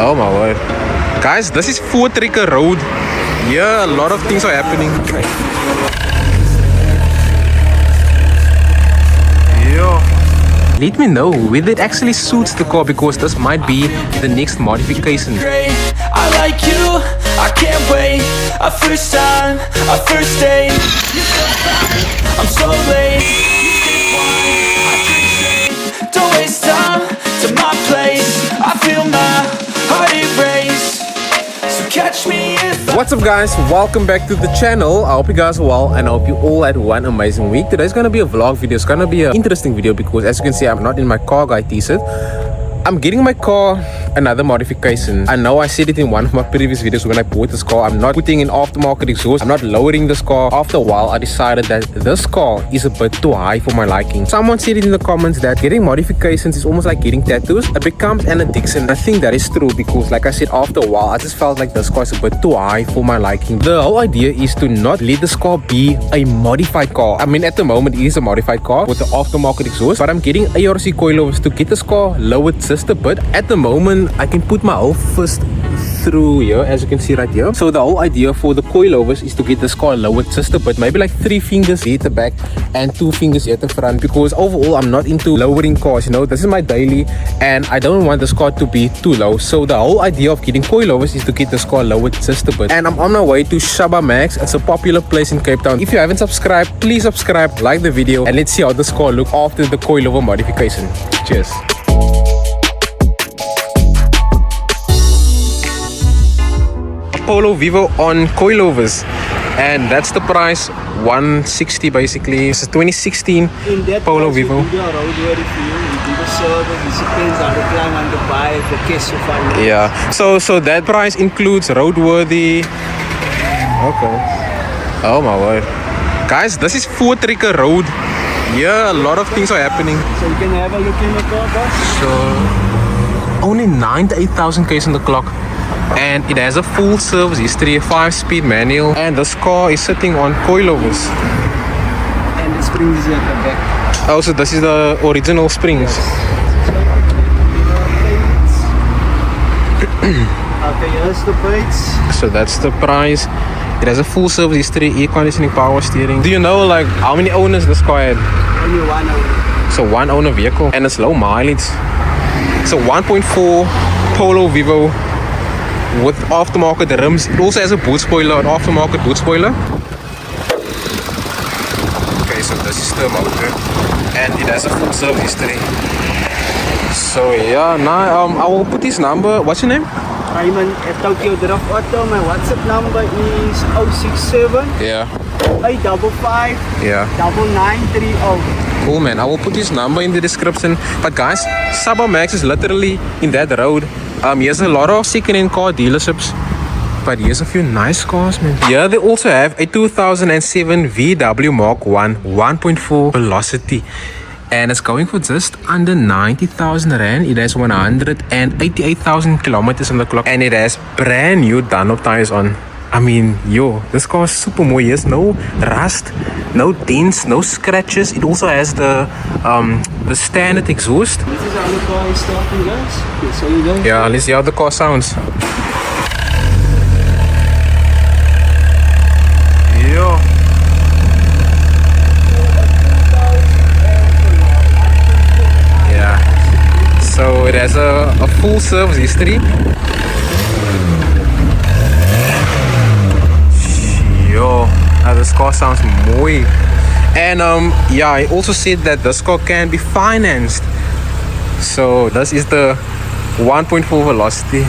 Oh my word. Guys, this is Voortrekker Road. Yeah, a lot of things are happening. Yeah. Let me know whether it actually suits the car, because this might be the next modification. Great, I like you, I can't wait. A first time, a first date. I'm so late. You sip wine, I drink straight. Don't waste time to my place. I feel my heart erase. So catch me if I... What's up guys, welcome back to the channel. I hope you guys are well and I hope you all had one amazing week. Today's gonna be a vlog video. It's gonna be an interesting video because as you can see, I'm not in my car guy t-shirt. I'm getting my car another modification. I know I said it in one of my previous videos when I bought this car. I'm not putting in aftermarket exhaust. I'm not lowering this car. After a while, I decided that this car is a bit too high for my liking. Someone said it in the comments that getting modifications is almost like getting tattoos. It becomes an addiction. I think that is true because like I said, after a while, I just felt like this car is a bit too high for my liking. The whole idea is to not let this car be a modified car. I mean, at the moment, it is a modified car with the aftermarket exhaust, but I'm getting ARC coilovers to get this car lowered just a bit. At the moment, I can put my whole fist through here, as you can see right here. So the whole idea for the coilovers is to get this car lowered just a bit, maybe like 3 fingers here at the back and 2 fingers here at the front, because overall I'm not into lowering cars, you know. This is my daily and I don't want this car to be too low. So the whole idea of getting coilovers is to get this car lowered just a bit. And I'm on my way to Shaba Mags. It's a popular place in Cape Town. If you haven't subscribed, please subscribe, like the video, and let's see how this car looks after the coilover modification. Cheers. Polo Vivo on coilovers, and that's the price, 160 basically. It's a 2016 Polo Vivo. Yeah, so that price includes roadworthy. Okay. Oh my word, guys, this is Voortrekker Road. Yeah, a lot of things are happening. So you can have a look in the car, boss. So only 9 to 8,000 k's on the clock. And it has a full service history, a 5-speed manual, and this car is sitting on coilovers. And the springs is at the back. Oh, so this is the original springs. Okay, here's the plates. So that's the price. It has a full service history, air conditioning, power steering. Do you know like how many owners this car had? Only one owner. So one owner vehicle, and it's low mileage. It's a 1.4 Polo Vivo with aftermarket rims. It also has a boot spoiler, an aftermarket boot spoiler. Okay, so this is the motor, and it has a full service history. So yeah, now I will put his number. What's your name? Raymond at Tokyo Drift Auto. My WhatsApp number is 067 Yeah. 855 Yeah. 9930. Cool, man. I will put his number in the description. But guys, Shaba Mags is literally in that road. Here's a lot of second-hand car dealerships, but here's a few nice cars, man. Here they also have a 2007 VW Mark 1 1.4 Velociti, and it's going for just under 90,000 rand. It has 188,000 kilometers on the clock, and it has brand new Dunlop tires on. I mean, yo, this car is super mooi. There's no rust, no dents, no scratches. It also has the standard exhaust. This is how the car is starting, guys. So you guys. Yeah, let's see how the car sounds. Yeah. Yeah. So it has a full service history. Yo, this car sounds mooi. And yeah, I also said that this car can be financed. So this is the 1.4 Velociti.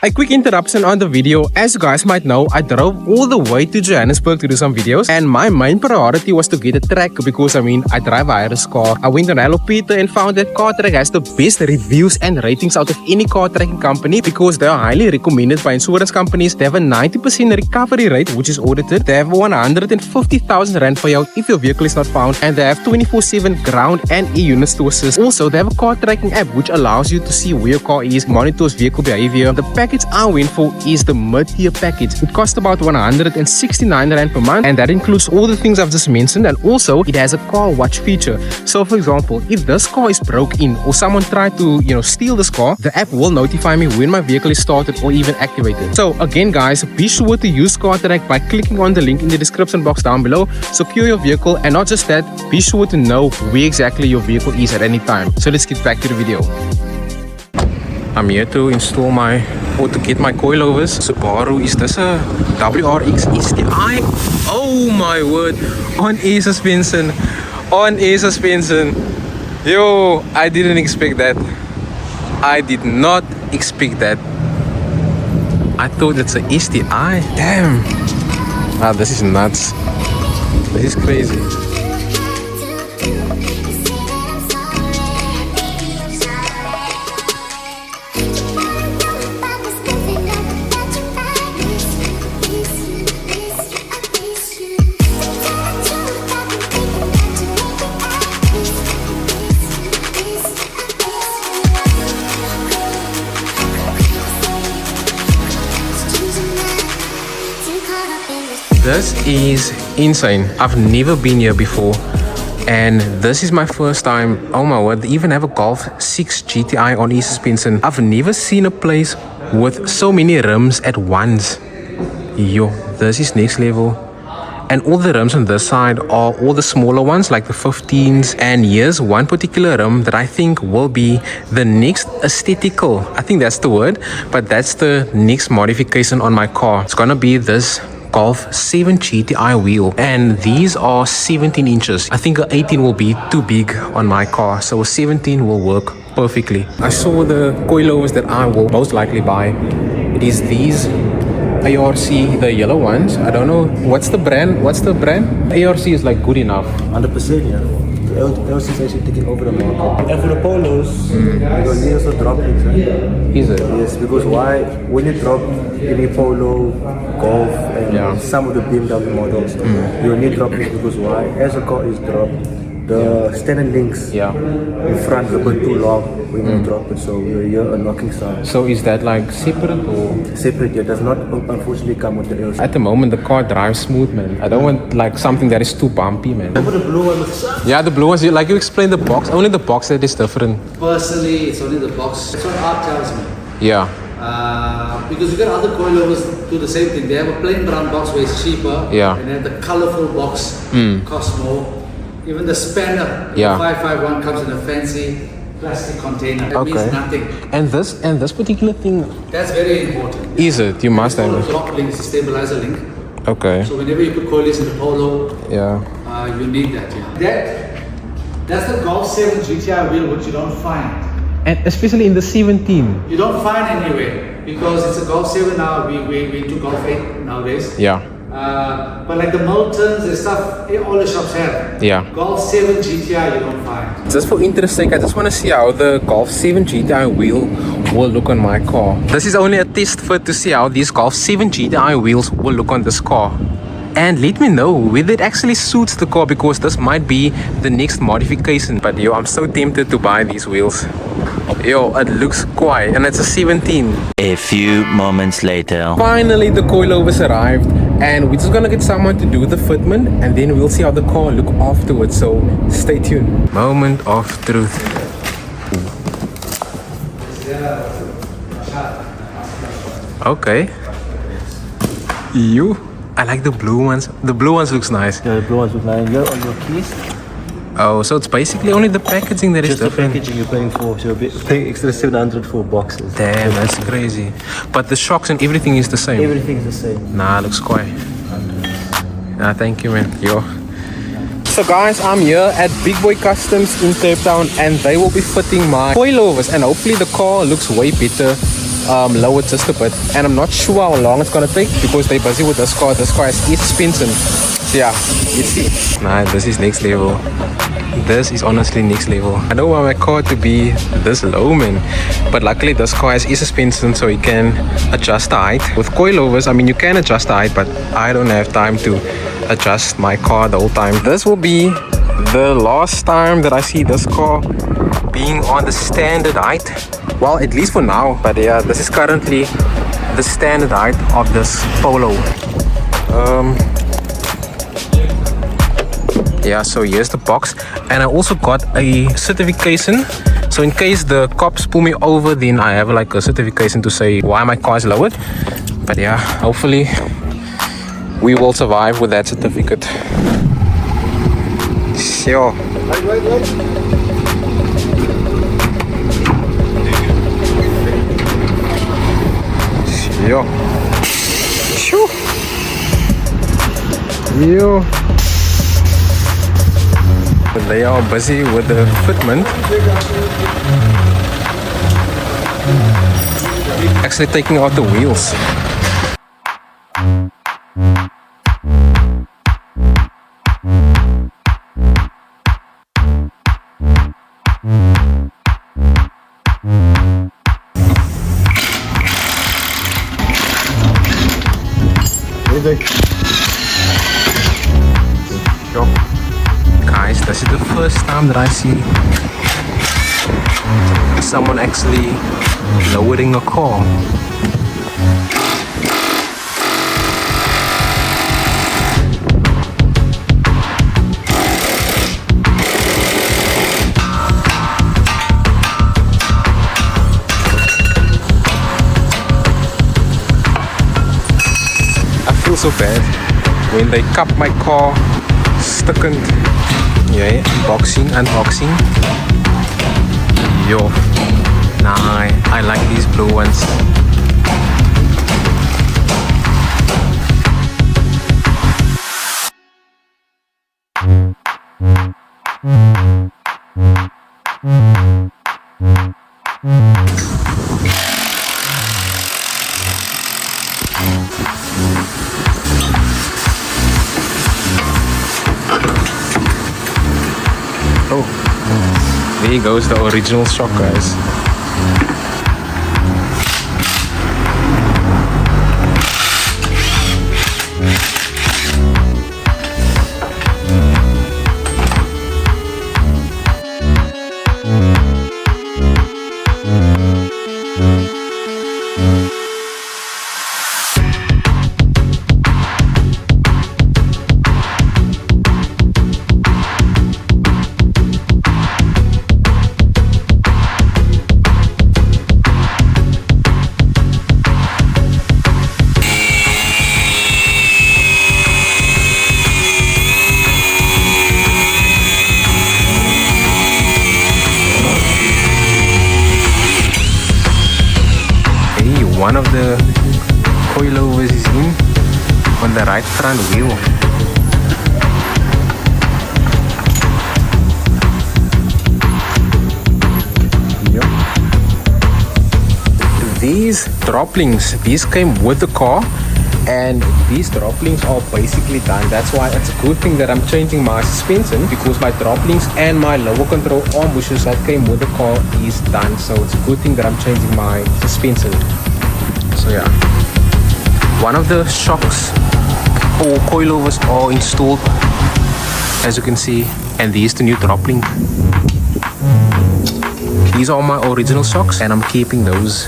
A quick interruption on the video. As you guys might know, I drove all the way to Johannesburg to do some videos, and my main priority was to get a track because I mean I drive a high-risk car. I went on Hello Peter and found that Cartrack has the best reviews and ratings out of any car tracking company because they are highly recommended by insurance companies. They have a 90% recovery rate which is audited. They have 150,000 rand payout if your vehicle is not found, and they have 24/7 ground and e-units to assist. Also, they have a car tracking app which allows you to see where your car is, monitors vehicle behavior. The package package I went for is the mid-tier package. It costs about 169 Rand per month, and that includes all the things I've just mentioned, and also it has a car watch feature. So for example, if this car is broke in or someone tried to, steal this car, the app will notify me when my vehicle is started or even activated. So again guys, be sure to use Cartrack by clicking on the link in the description box down below. Secure your vehicle, and not just that, be sure to know where exactly your vehicle is at any time. So let's get back to the video. I'm here to install to get my coilovers. Subaru, is this a WRX STI? Oh my word, on air suspension. On air suspension. Yo, I didn't expect that. I did not expect that. I thought it's a STI. Damn. Ah, this is nuts. This is crazy. This is insane. I've never been here before, and this is my first time. Oh my word, they even have a Golf 6 GTI on e-suspension. I've never seen a place with so many rims at once. Yo, this is next level. And all the rims on this side are all the smaller ones, like the 15s. And here's one particular rim that I think will be the next aesthetical. I think that's the word, but that's the next modification on my car. It's gonna be this Golf 7 GTI wheel, and these are 17 inches. I think a 18 will be too big on my car, so a 17 will work perfectly. I saw the coilovers that I will most likely buy. It is these ARC, the yellow ones. I don't know what's the brand. ARC is like good enough. 100%, yeah. The ARC is actually taking over the market. And for the Polos, we got needles of droplets, right? Is it? Yes, because why? When you drop any Polo, Golf, and some of the BMW models, you need droplets because why? As a car is dropped, the standard links in front are a bit too long when you drop it, so you hear a knocking sound. So is that like separate or? Separate, yeah. Does not unfortunately come with the ARC. At the moment the car drives smooth, man. I don't want like something that is too bumpy, man. Remember the blue one with the sun? Yeah, the blue ones, like you explained the box, only the box that is different. Personally, it's only the box. That's what art tells me. Yeah. Because you got other coilovers do the same thing. They have a plain brown box where it's cheaper. Yeah. And then the colorful box costs more. Even the spanner, the 551 comes in a fancy plastic container. That means nothing. And this particular thing, that's very important. Is it? You must have It's it. called a drop link, it's a stabilizer link. Okay. So whenever you put coilers in the Polo, you need that. That's the Golf 7 GTI wheel, which you don't find. And especially in the 17. You don't find anywhere because it's a Golf 7 now. We do Golf 8 nowadays. Yeah. But like the Miltons and stuff, all the shops have. Yeah. Golf 7 GTI you don't find. Just for interest sake, I just want to see how the Golf 7 GTI wheel will look on my car. This is only a test fit to see how these Golf 7 GTI wheels will look on this car. And let me know whether it actually suits the car, because this might be the next modification. But yo, I'm so tempted to buy these wheels. Yo, it looks quiet, and it's a 17. A few moments later. Finally, the coilovers arrived, and we're just gonna get someone to do the fitment, and then we'll see how the car look afterwards. So stay tuned. Moment of truth. Okay. I like the blue ones. The blue ones looks nice. Yeah, the blue ones look nice. Here on your keys. Oh, so it's basically only the packaging that is Just the different. packaging you're paying for. So you're paying extra 700 for boxes. Damn, that's crazy. But the shocks and everything is the same. Everything's the same. Nah, looks quiet. Nah, thank you, man. Yo. So guys, I'm here at Bigboy Customs in Cape Town, and they will be fitting my coilovers, and hopefully the car looks way better. Lowered just a bit, and I'm not sure how long it's gonna take because they're busy with this car. This car is expensive. So yeah, let's see. Nah, this is next level. This is honestly next level. I don't want my car to be this low, man, but luckily this car is suspension, so you can adjust the height. With coilovers, I mean, you can adjust the height, but I don't have time to adjust my car the whole time. This will be the last time that I see this car being on the standard height. Well, at least for now. But yeah, this is currently the standard height of this Polo. Yeah, so here's the box, and I also got a certification. So in case the cops pull me over, then I have like a certification to say why my car is lowered. But yeah, hopefully we will survive with that certificate. Sure. Sure. Sure. Yo. They are busy with the fitment. Actually taking out the wheels. Guys, this is the first time that I see someone actually lowering a car. I feel so bad when they cup my car, stuckend. Yeah, unboxing. Yo, nah, I like these blue ones. Oh, there goes the original shock, guys. One of the coilovers is in on the right front wheel. Yep. These droplings, these came with the car, and these droplings are basically done. That's why it's a good thing that I'm changing my suspension, because my droplings and my lower control arm bushes that came with the car is done. So it's a good thing that I'm changing my suspension. So yeah, one of the shocks or coilovers are installed, as you can see, and these the new dropling. These are my original shocks, and I'm keeping those.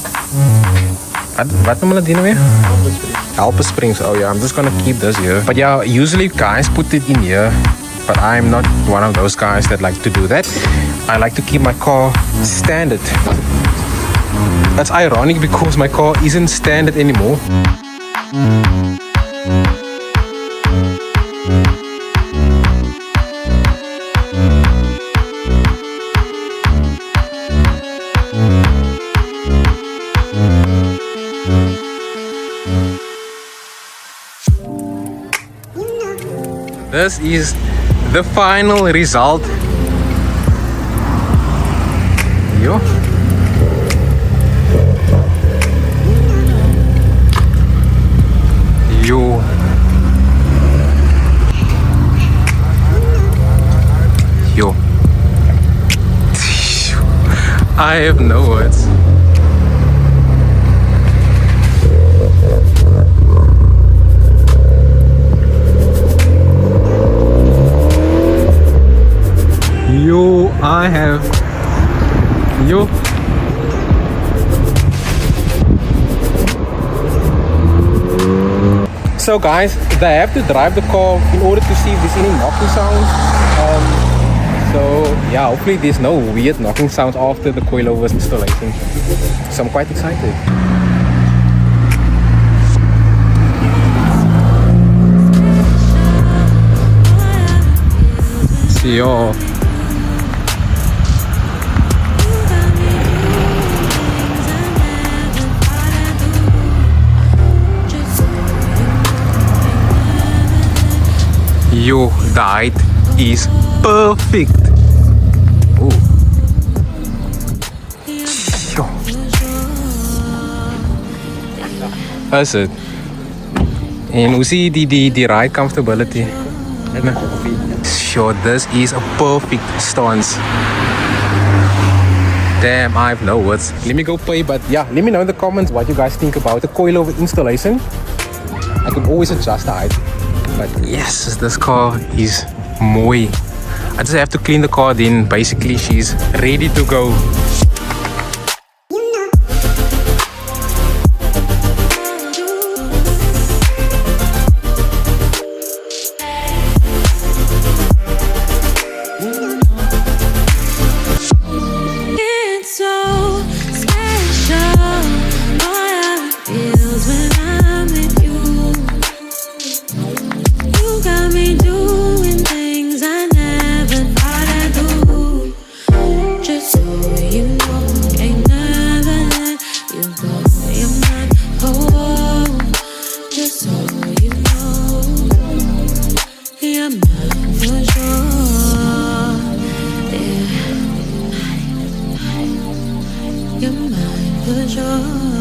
What naman din weer? Helper springs. Oh yeah, I'm just gonna keep this here. But yeah, usually guys put it in here, but I'm not one of those guys that like to do that. I like to keep my car standard. That's ironic because my car isn't standard anymore. This is the final result. Yo. Yo. Yo. I have no words. Yo, I have. Yo. So guys, they have to drive the car in order to see if there's any knocking sounds. So yeah, hopefully there's no weird knocking sounds after the coilovers installation. So I'm quite excited. See y'all. Yo, the height is perfect. Oh. Is it? And we see the ride comfortability. Sure, this is a perfect stance. Damn, I have no words. Let me go pay, but yeah, let me know in the comments what you guys think about the coilover installation. I can always adjust the height. But yes, this car is mooi. I just have to clean the car, then basically she's ready to go. You're mine for sure.